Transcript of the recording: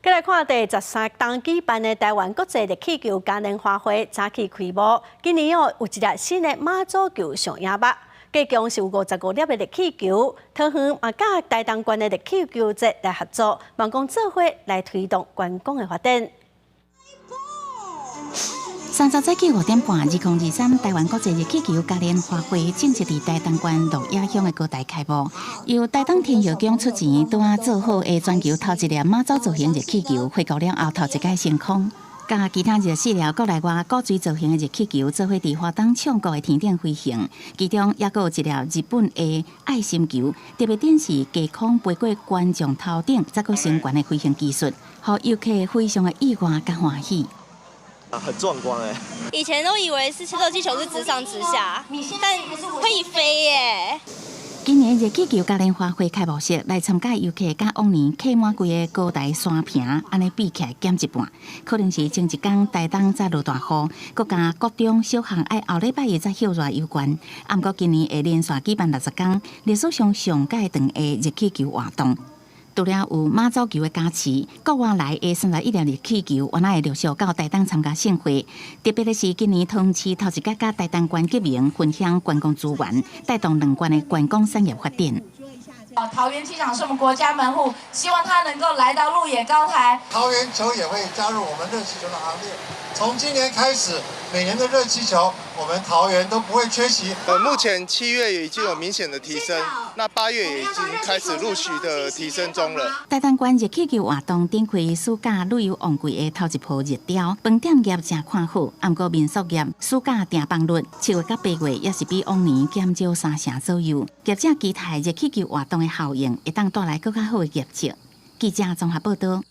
再来看第13冬举办的台湾国际热气球嘉年华会早起开幕。今年有一粒新的马祖球上映捌，加强是有55粒的热气球，桃园嘛甲台东县的热气球节来合作，望讲做伙来推动观光的发展。 30早起5点半，2023台湾国际热气球嘉年华会正式伫台东县鹿野乡的高台开幕。由台东天后宫出钱，拄啊做好的全球头一粒马祖造型热气球，飞到了后头一届升空。甲其他14粒国内外古锥造型的热气球，做伙伫花东唱国的天顶飞行。其中也有一粒日本的爱心球，特别点是低空飞过观众头顶，再个升悬的飞行技术，让游客非常的意外甲欢喜。 很壮观哎！以前都以为是热气球是直上直下，但可以飞耶。今年热气球嘉年华会开幕式来参加游客，甲往年客满规个高台山坪，安尼比起来减一半。可能是前一天台东才落大雨，国家国中小学爱后礼拜一才休热有关。不过今年会连续举办60天，历史上上届长的热气球活动。 除了有马祖球的加持，国外来的31粒热气球，原来会陆续到台东参加盛会。特别的是，今年桃园市头一届甲台东县结盟，分享观光资源，带动两县的观光产业发展。桃园机场是我们国家门户，希望它能够来到鹿野高台。桃园球也会加入我们热气球的行列。从今年开始，每年的热气球，我们桃园都不会缺席。目前7月已经有明显的提升，那8月也已经开始陆续的提升中了。台东县热气球活动展开暑假旅游旺季的头一波热潮，饭店业正看好，不过民宿业暑假订房率7月到8月也是比往年减少3成左右。业者期待热气球活动的效应会当带来更较好的业绩。记者综合报道。